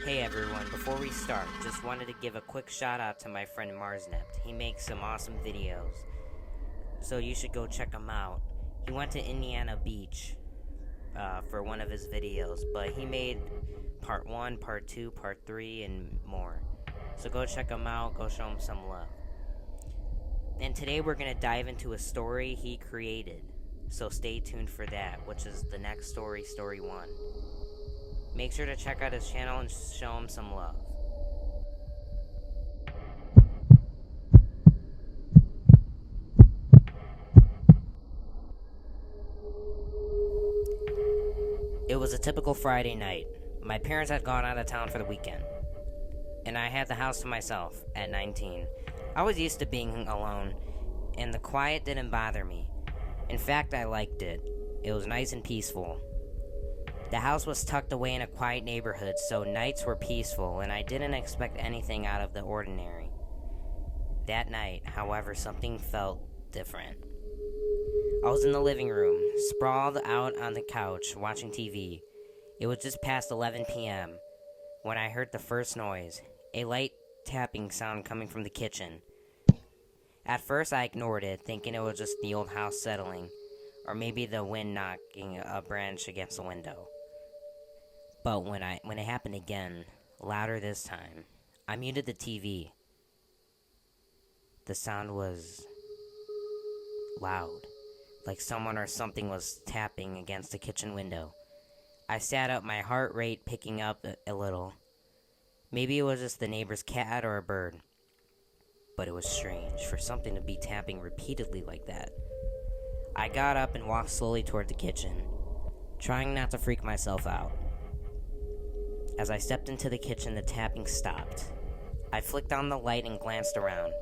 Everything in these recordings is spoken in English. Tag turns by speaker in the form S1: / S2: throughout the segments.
S1: Hey everyone, before we start, just wanted to give a quick shout out to my friend Marsnept. He makes some awesome videos, so you should go check him out. He went to Indiana Beach for one of his videos, but he made part 1, part 2, part 3, and more. So go check him out, go show him some love. And today we're going to dive into a story he created, so stay tuned for that, which is the next story, Story 1. Make sure to check out his channel and show him some love. It was a typical Friday night. My parents had gone out of town for the weekend, and I had the house to myself at 19. I was used to being alone, and the quiet didn't bother me. In fact, I liked it. It was nice and peaceful. The house was tucked away in a quiet neighborhood, so nights were peaceful, and I didn't expect anything out of the ordinary. That night, however, something felt different. I was in the living room, sprawled out on the couch, watching TV. It was just past 11 p.m. when I heard the first noise, a light tapping sound coming from the kitchen. At first, I ignored it, thinking it was just the old house settling, or maybe the wind knocking a branch against the window. But when it happened again, louder this time, I muted the TV. The sound was loud, like someone or something was tapping against the kitchen window. I sat up, my heart rate picking up a little. Maybe it was just the neighbor's cat or a bird. But it was strange for something to be tapping repeatedly like that. I got up and walked slowly toward the kitchen, trying not to freak myself out. As I stepped into the kitchen, the tapping stopped. I flicked on the light and glanced around,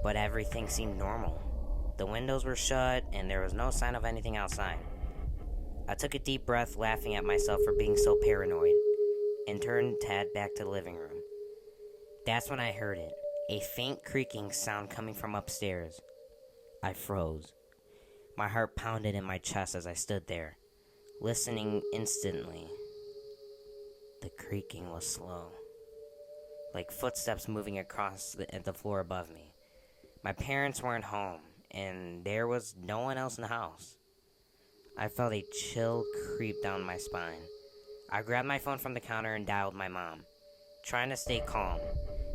S1: but everything seemed normal. The windows were shut, and there was no sign of anything outside. I took a deep breath, laughing at myself for being so paranoid, and turned to head back to the living room. That's when I heard it, a faint creaking sound coming from upstairs. I froze. My heart pounded in my chest as I stood there, listening instantly. The creaking was slow, like footsteps moving across the floor above me. My parents weren't home, and there was no one else in the house. I felt a chill creep down my spine. I grabbed my phone from the counter and dialed my mom, trying to stay calm.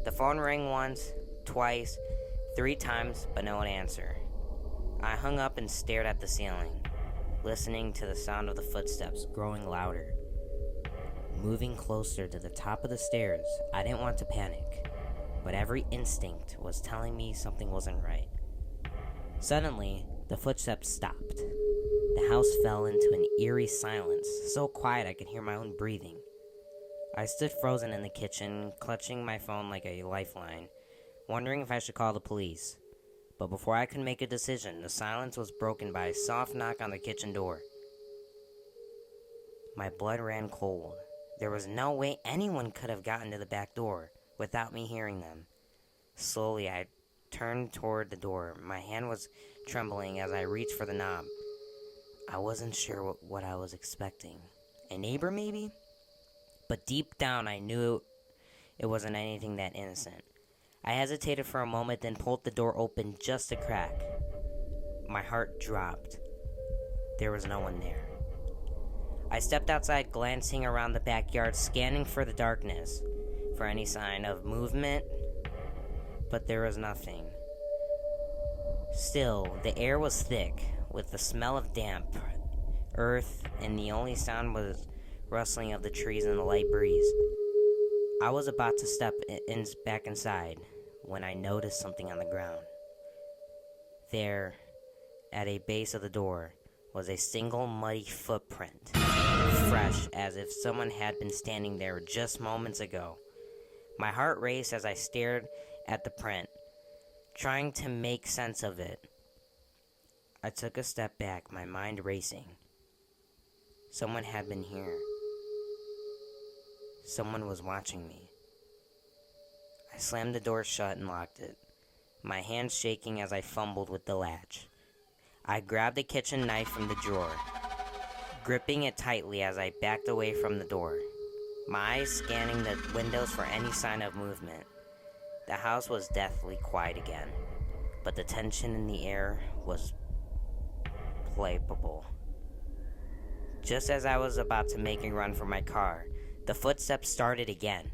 S1: The phone rang once, twice, 3 times, but no one answered. I hung up and stared at the ceiling, listening to the sound of the footsteps growing louder, moving closer to the top of the stairs. I didn't want to panic, but every instinct was telling me something wasn't right. Suddenly, the footsteps stopped. The house fell into an eerie silence, so quiet I could hear my own breathing. I stood frozen in the kitchen, clutching my phone like a lifeline, wondering if I should call the police. But before I could make a decision, the silence was broken by a soft knock on the kitchen door. My blood ran cold. There was no way anyone could have gotten to the back door without me hearing them. Slowly, I turned toward the door. My hand was trembling as I reached for the knob. I wasn't sure what I was expecting. A neighbor, maybe? But deep down, I knew it wasn't anything that innocent. I hesitated for a moment, then pulled the door open just a crack. My heart dropped. There was no one there. I stepped outside, glancing around the backyard, scanning for the darkness, for any sign of movement, but there was nothing. Still, the air was thick, with the smell of damp earth, and the only sound was rustling of the trees and the light breeze. I was about to step back inside when I noticed something on the ground. There, at a base of the door, was a single muddy footprint, fresh as if someone had been standing there just moments ago. My heart raced as I stared at the print, trying to make sense of it. I took a step back, my mind racing. Someone had been here. Someone was watching me. I slammed the door shut and locked it, my hands shaking as I fumbled with the latch. I grabbed a kitchen knife from the drawer, gripping it tightly as I backed away from the door. my eyes scanning the windows for any sign of movement. The house was deathly quiet again, but the tension in the air was palpable. Just as I was about to make a run for my car, the footsteps started again.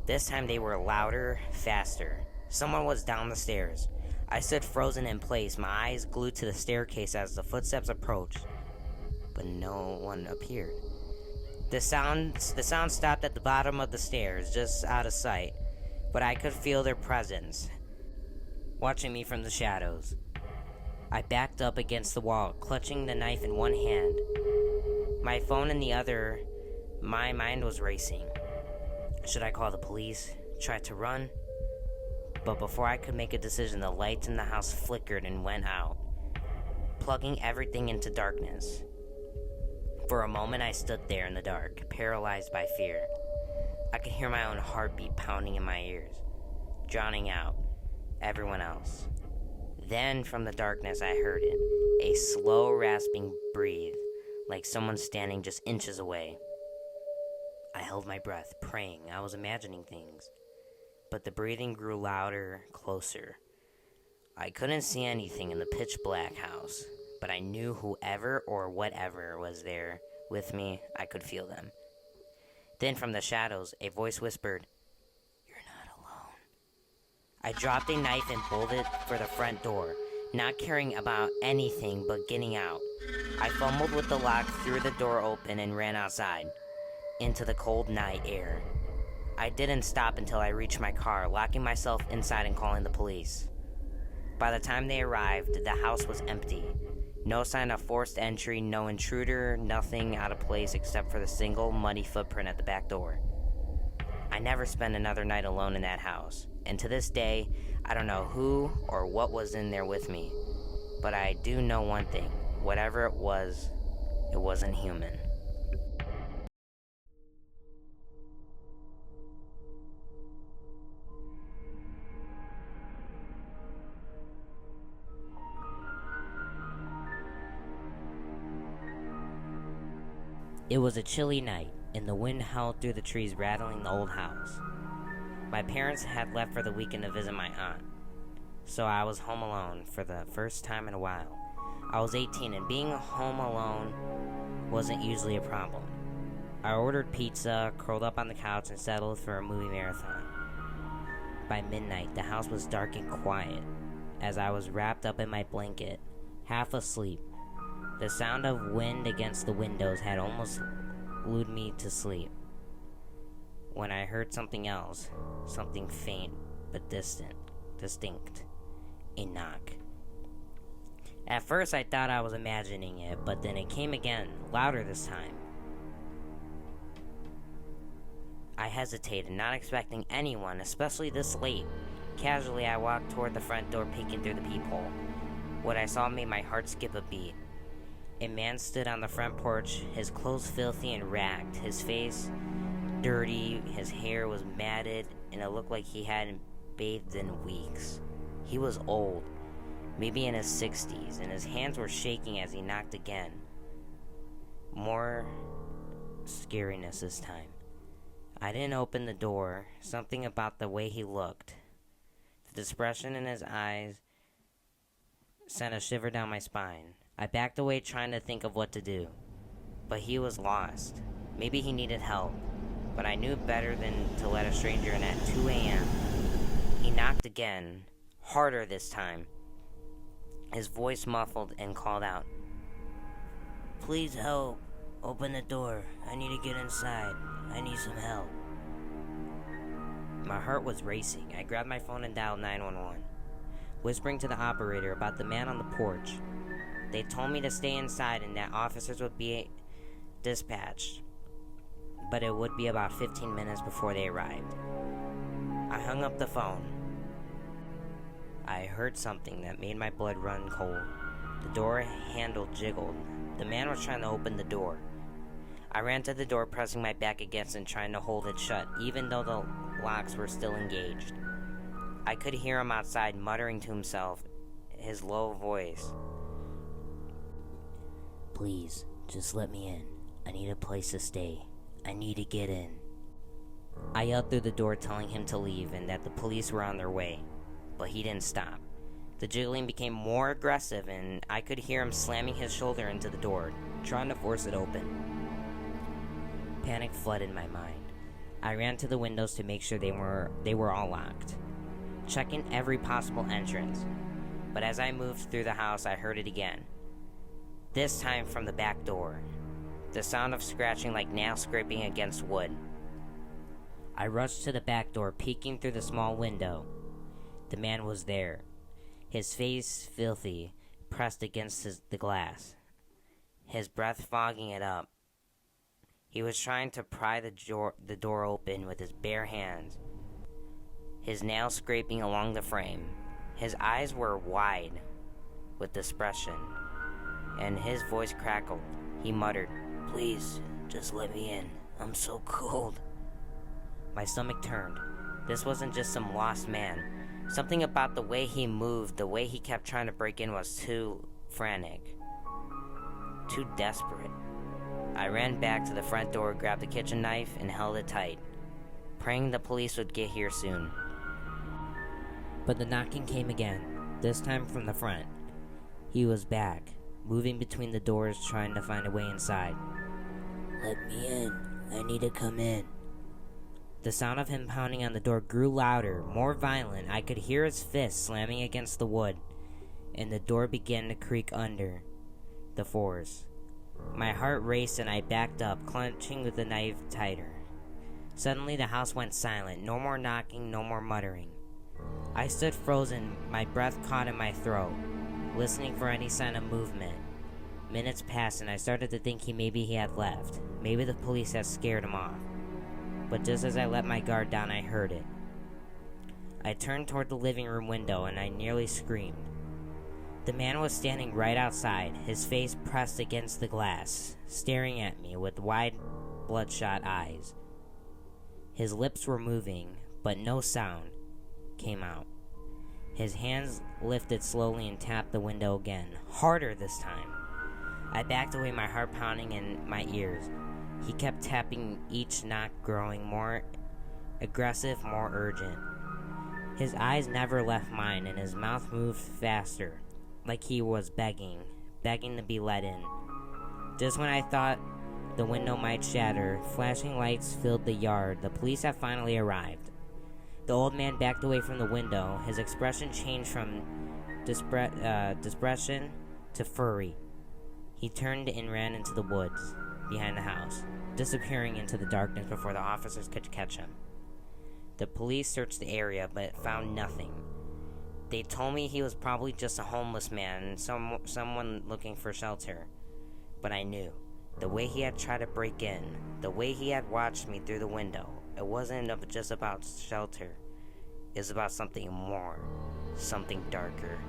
S1: This time they were louder, faster. Someone was down the stairs. I stood frozen in place, my eyes glued to the staircase as the footsteps approached, but no one appeared. The sound stopped at the bottom of the stairs, just out of sight, but I could feel their presence, watching me from the shadows. I backed up against the wall, clutching the knife in one hand, my phone in the other. My mind was racing. Should I call the police? Try to run? But before I could make a decision, the lights in the house flickered and went out, plugging everything into darkness. For a moment, I stood there in the dark, paralyzed by fear. I could hear my own heartbeat pounding in my ears, drowning out everyone else. Then, from the darkness, I heard it, a slow, rasping breathe, like someone standing just inches away. I held my breath, praying. I was imagining things. But the breathing grew louder, closer. I couldn't see anything in the pitch black house, but I knew whoever or whatever was there with me, I could feel them. Then from the shadows, a voice whispered, "You're not alone." I dropped a knife and bolted for the front door, not caring about anything but getting out. I fumbled with the lock, threw the door open, and ran outside, into the cold night air. I didn't stop until I reached my car, locking myself inside and calling the police. By the time they arrived, the house was empty. No sign of forced entry, no intruder, nothing out of place except for the single muddy footprint at the back door. I never spent another night alone in that house, and to this day, I don't know who or what was in there with me. But I do know one thing: whatever it wasn't human. It was a chilly night, and the wind howled through the trees, rattling the old house. My parents had left for the weekend to visit my aunt, so I was home alone for the first time in a while. I was 18, and being home alone wasn't usually a problem. I ordered pizza, curled up on the couch, and settled for a movie marathon. By midnight, the house was dark and quiet, as I was wrapped up in my blanket, half asleep. The sound of wind against the windows had almost lulled me to sleep, when I heard something else, something faint but distinct, a knock. At first I thought I was imagining it, but then it came again, louder this time. I hesitated, not expecting anyone, especially this late. Casually I walked toward the front door, peeking through the peephole. What I saw made my heart skip a beat. A man stood on the front porch, his clothes filthy and ragged, his face dirty, his hair was matted, and it looked like he hadn't bathed in weeks. He was old, maybe in his 60s, and his hands were shaking as he knocked again. More scariness this time. I didn't open the door. Something about the way he looked, the expression in his eyes, sent a shiver down my spine. I backed away, trying to think of what to do. But he was lost. Maybe he needed help. But I knew better than to let a stranger in at 2 a.m. He knocked again, harder this time. His voice muffled and called out, "Please help. Open the door. I need to get inside. I need some help." My heart was racing. I grabbed my phone and dialed 911, whispering to the operator about the man on the porch. They told me to stay inside and that officers would be dispatched, but it would be about 15 minutes before they arrived. I hung up the phone. I heard something that made my blood run cold. The door handle jiggled. The man was trying to open the door. I ran to the door, pressing my back against and trying to hold it shut, even though the locks were still engaged. I could hear him outside muttering to himself, his low voice. "Please, just let me in. I need a place to stay. I need to get in." I yelled through the door telling him to leave and that the police were on their way, but he didn't stop. The jiggling became more aggressive and I could hear him slamming his shoulder into the door, trying to force it open. Panic flooded my mind. I ran to the windows to make sure they were all locked, checking every possible entrance. But as I moved through the house, I heard it again. This time from the back door. The sound of scratching like nail scraping against wood. I rushed to the back door, peeking through the small window. The man was there, his face filthy, pressed against the glass, his breath fogging it up. He was trying to pry the door open with his bare hands, his nails scraping along the frame. His eyes were wide with desperation, and his voice crackled. He muttered, "Please, just let me in. I'm so cold." My stomach turned. This wasn't just some lost man. Something about the way he moved, the way he kept trying to break in was too frantic, too desperate. I ran back to the front door, grabbed the kitchen knife, and held it tight, praying the police would get here soon. But the knocking came again, this time from the front. He was back, moving between the doors, trying to find a way inside. "Let me in. I need to come in." The sound of him pounding on the door grew louder, more violent. I could hear his fist slamming against the wood, and the door began to creak under the force. My heart raced and I backed up, clenching with the knife tighter. Suddenly the house went silent. No more knocking, no more muttering. I stood frozen, my breath caught in my throat, listening for any sign of movement. Minutes passed and I started to think maybe he had left. Maybe the police had scared him off. But just as I let my guard down, I heard it. I turned toward the living room window and I nearly screamed. The man was standing right outside, his face pressed against the glass, staring at me with wide, bloodshot eyes. His lips were moving, but no sound came out. His hands lifted slowly and tapped the window again, harder this time. I backed away, my heart pounding in my ears. He kept tapping, each knock growing more aggressive, more urgent. His eyes never left mine, and his mouth moved faster, like he was begging to be let in. Just when I thought the window might shatter, flashing lights filled the yard. The police had finally arrived. The old man backed away from the window. His expression changed from desperation to fury. He turned and ran into the woods behind the house, disappearing into the darkness before the officers could catch him. The police searched the area but found nothing. They told me he was probably just a homeless man, someone looking for shelter. But I knew. The way he had tried to break in, the way he had watched me through the window, it wasn't just about shelter. It was about something more, something darker.